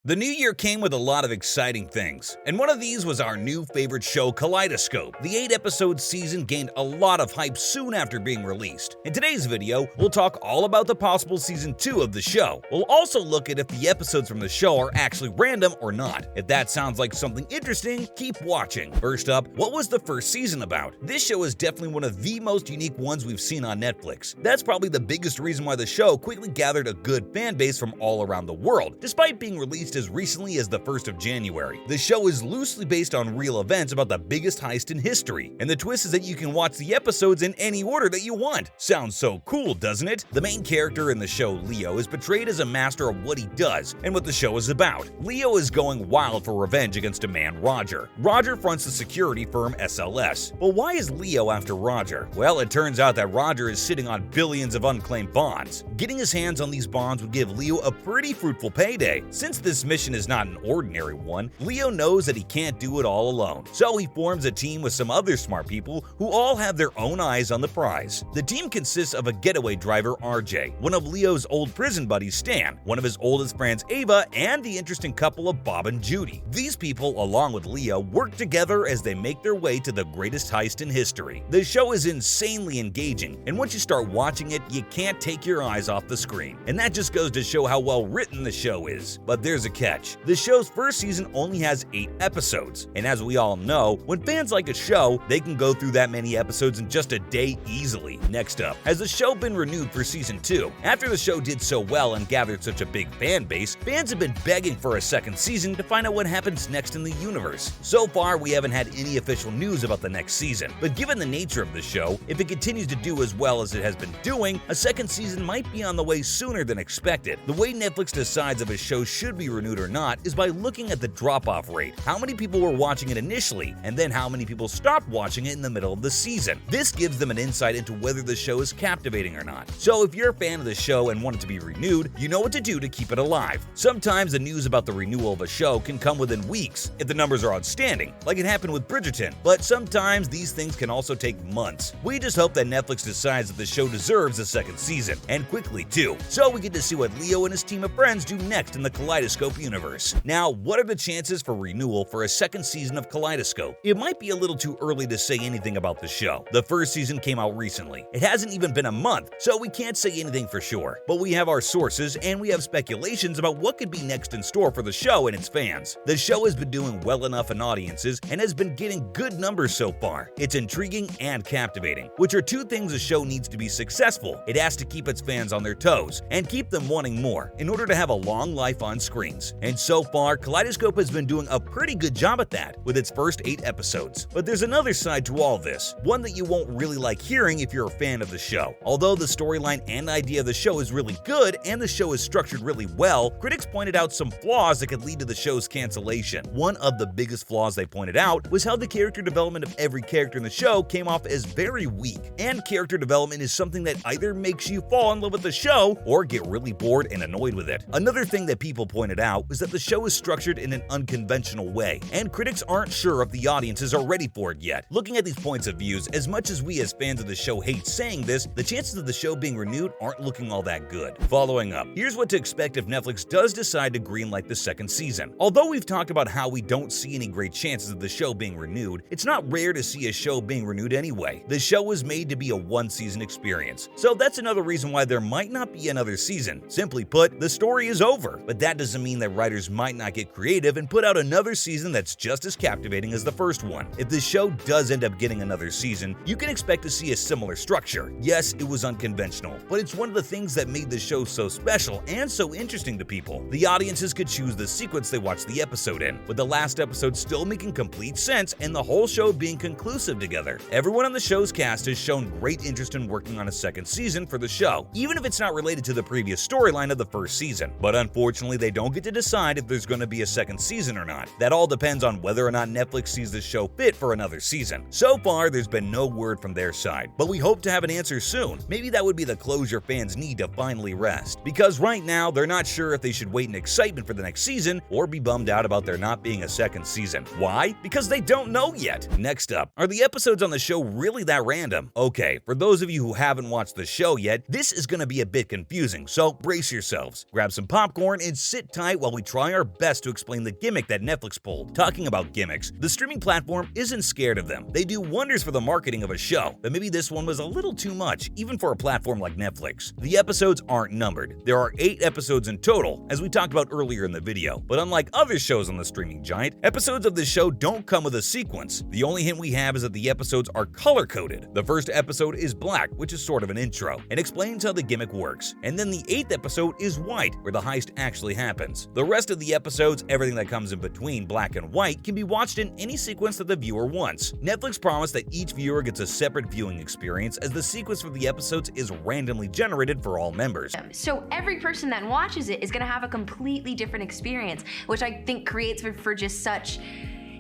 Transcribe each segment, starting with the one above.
The new year came with a lot of exciting things, and one of these was our new favorite show, Kaleidoscope. The 8-episode season gained a lot of hype soon after being released. In today's video, we'll talk all about the possible season 2 of the show. We'll also look at if the episodes from the show are actually random or not. If that sounds like something interesting, keep watching. First up, what was the first season about? This show is definitely one of the most unique ones we've seen on Netflix. That's probably the biggest reason why the show quickly gathered a good fan base from all around the world, despite being released as recently as the 1st of January. The show is loosely based on real events about the biggest heist in history, and the twist is that you can watch the episodes in any order that you want. Sounds so cool, doesn't it? The main character in the show, Leo, is portrayed as a master of what he does and what the show is about. Leo is going wild for revenge against a man, Roger. Roger fronts the security firm SLS. But why is Leo after Roger? Well, it turns out that Roger is sitting on billions of unclaimed bonds. Getting his hands on these bonds would give Leo a pretty fruitful payday. Since this mission is not an ordinary one, Leo knows that he can't do it all alone. So he forms a team with some other smart people who all have their own eyes on the prize. The team consists of a getaway driver, RJ, one of Leo's old prison buddies, Stan, one of his oldest friends, Ava, and the interesting couple of Bob and Judy. These people, along with Leo, work together as they make their way to the greatest heist in history. The show is insanely engaging, and once you start watching it, you can't take your eyes off the screen. And that just goes to show how well written the show is. But there's a catch. The show's first season only has 8 episodes, and as we all know, when fans like a show, they can go through that many episodes in just a day easily. Next up, has the show been renewed for season 2? After the show did so well and gathered such a big fan base, fans have been begging for a second season to find out what happens next in the universe. So far, we haven't had any official news about the next season, but given the nature of the show, if it continues to do as well as it has been doing, a second season might be on the way sooner than expected. The way Netflix decides if a show should be renewed or not is by looking at the drop-off rate, how many people were watching it initially, and then how many people stopped watching it in the middle of the season. This gives them an insight into whether the show is captivating or not. So if you're a fan of the show and want it to be renewed, you know what to do to keep it alive. Sometimes the news about the renewal of a show can come within weeks if the numbers are outstanding, like it happened with Bridgerton, but sometimes these things can also take months. We just hope that Netflix decides that the show deserves a second season, and quickly too, so we get to see what Leo and his team of friends do next in the Kaleidoscope universe. Now, what are the chances for renewal for a second season of Kaleidoscope? It might be a little too early to say anything about the show. The first season came out recently. It hasn't even been a month, so we can't say anything for sure. But we have our sources, and we have speculations about what could be next in store for the show and its fans. The show has been doing well enough in audiences and has been getting good numbers so far. It's intriguing and captivating, which are two things a show needs to be successful. It has to keep its fans on their toes and keep them wanting more in order to have a long life on screens. And so far, Kaleidoscope has been doing a pretty good job at that with its first 8 episodes. But there's another side to all this, one that you won't really like hearing if you're a fan of the show. Although the storyline and idea of the show is really good and the show is structured really well, critics pointed out some flaws that could lead to the show's cancellation. One of the biggest flaws they pointed out was how the character development of every character in the show came off as very weak. And character development is something that either makes you fall in love with the show or get really bored and annoyed with it. Another thing that people pointed out was that the show is structured in an unconventional way, and critics aren't sure if the audiences are ready for it yet. Looking at these points of views, as much as we as fans of the show hate saying this, the chances of the show being renewed aren't looking all that good. Following up, here's what to expect if Netflix does decide to greenlight the second season. Although we've talked about how we don't see any great chances of the show being renewed, it's not rare to see a show being renewed anyway. The show was made to be a one-season experience, so that's another reason why there might not be another season. Simply put, the story is over, but that doesn't mean that writers might not get creative and put out another season that's just as captivating as the first one. If the show does end up getting another season, you can expect to see a similar structure. Yes, it was unconventional, but it's one of the things that made the show so special and so interesting to people. The audiences could choose the sequence they watched the episode in, with the last episode still making complete sense and the whole show being conclusive together. Everyone on the show's cast has shown great interest in working on a second season for the show, even if it's not related to the previous storyline of the first season. But unfortunately, they don't get to decide if there's going to be a second season or not. That all depends on whether or not Netflix sees the show fit for another season. So far, there's been no word from their side, but we hope to have an answer soon. Maybe that would be the closure fans need to finally rest, because right now they're not sure if they should wait in excitement for the next season or be bummed out about there not being a second season. Why? Because they don't know yet. Next up, are the episodes on the show really that random? Okay, for those of you who haven't watched the show yet, this is going to be a bit confusing, so brace yourselves. Grab some popcorn and sit tight tight while we try our best to explain the gimmick that Netflix pulled. Talking about gimmicks, the streaming platform isn't scared of them. They do wonders for the marketing of a show, but maybe this one was a little too much, even for a platform like Netflix. The episodes aren't numbered. There are 8 episodes in total, as we talked about earlier in the video, but unlike other shows on the streaming giant, episodes of this show don't come with a sequence. The only hint we have is that the episodes are color-coded. The first episode is black, which is sort of an intro, and explains how the gimmick works. And then the 8th episode is white, where the heist actually happens. The rest of the episodes, everything that comes in between black and white, can be watched in any sequence that the viewer wants. Netflix promised that each viewer gets a separate viewing experience, as the sequence for the episodes is randomly generated for all members. So every person that watches it is going to have a completely different experience, which I think creates for just such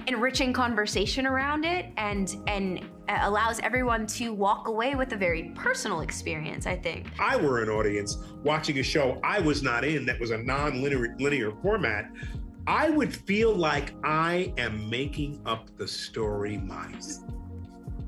enriching conversation around it, and allows everyone to walk away with a very personal experience, I think. If I were an audience watching a show I was not in that was a non-linear format, I would feel like I am making up the story myself.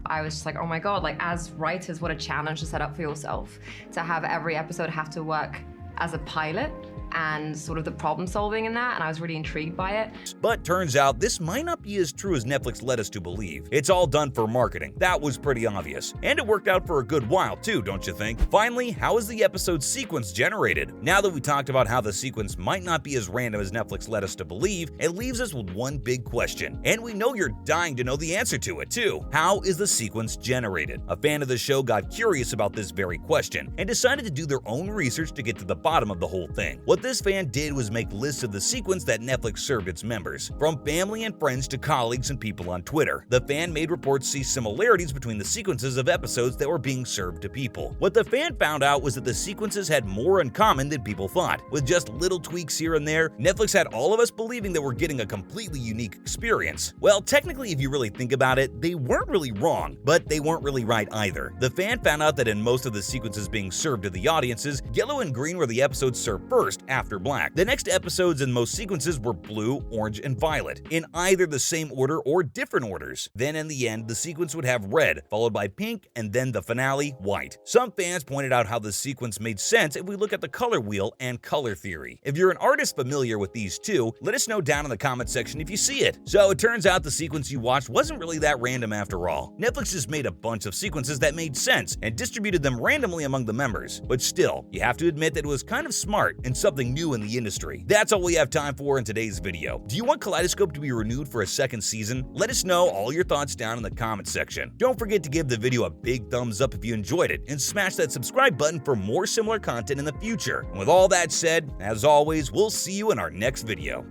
I was just like, oh my God, like as writers, what a challenge to set up for yourself, to have every episode have to work as a pilot and sort of the problem solving in that, and I was really intrigued by it. But turns out this might not be as true as Netflix led us to believe. It's all done for marketing. That was pretty obvious. And it worked out for a good while too, don't you think? Finally, how is the episode sequence generated? Now that we talked about how the sequence might not be as random as Netflix led us to believe, it leaves us with one big question. And we know you're dying to know the answer to it too. How is the sequence generated? A fan of the show got curious about this very question and decided to do their own research to get to the bottom of the whole thing. What this fan did was make lists of the sequence that Netflix served its members, from family and friends to colleagues and people on Twitter. The fan made reports see similarities between the sequences of episodes that were being served to people. What the fan found out was that the sequences had more in common than people thought. With just little tweaks here and there, Netflix had all of us believing that we're getting a completely unique experience. Well, technically, if you really think about it, they weren't really wrong, but they weren't really right either. The fan found out that in most of the sequences being served to the audiences, yellow and green were the episodes served first after black. The next episodes in most sequences were blue, orange, and violet, in either the same order or different orders. Then in the end, the sequence would have red, followed by pink, and then the finale, white. Some fans pointed out how the sequence made sense if we look at the color wheel and color theory. If you're an artist familiar with these two, let us know down in the comment section if you see it. So it turns out the sequence you watched wasn't really that random after all. Netflix just made a bunch of sequences that made sense and distributed them randomly among the members. But still, you have to admit that it was kind of smart and something new in the industry. That's all we have time for in today's video. Do you want Kaleidoscope to be renewed for a second season? Let us know all your thoughts down in the comment section. Don't forget to give the video a big thumbs up if you enjoyed it, and smash that subscribe button for more similar content in the future. And with all that said, as always, we'll see you in our next video.